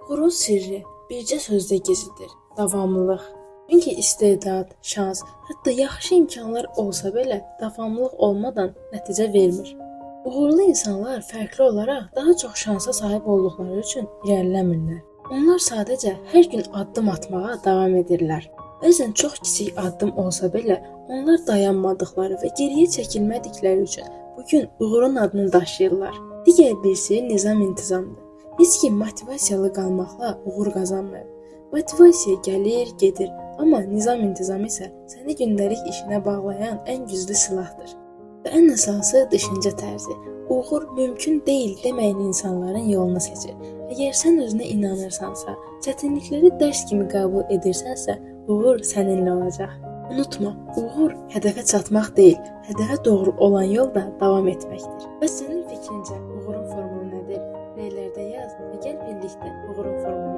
Uğurun sirri bircə sözdə gizlidir: davamlılıq. Çünki istedad, şans, hətta yaxşı imkanlar olsa belə davamlılıq olmadan nəticə vermir. Uğurlu insanlar fərqli olaraq daha çox şansa sahib olduqları üçün irəliləmirlər. Onlar sadəcə hər gün addım atmağa davam edirlər. Bəzən çox kiçik addım olsa belə onlar dayanmadıqları və geriyə çəkilmədikləri üçün bugün uğurun adını daşıyırlar. Digər birisi nizam-intizamdır. Heç kim motivasiyalı qalmaqla uğur qazanmır. Motivasiya gəlir, gedir, amma nizam-intizam isə səni gündəlik işinə bağlayan ən güclü silahdır. Və ən əsası düşüncə tərzi. Uğur mümkün deyil deməyən insanların yolunu seçir. Əgər sən özünə inanırsansa, çətinlikləri dərs kimi qəbul edirsənsə, uğur səninlə olacaq. Unutma, uğur hədəfə çatmaq deyil, hədəfə doğru olan yolda davam etməkdir. Və sənin fikrincə uğurun formulu nədir? Rəylərdə yaz və gəl birlikdə uğurun formulunu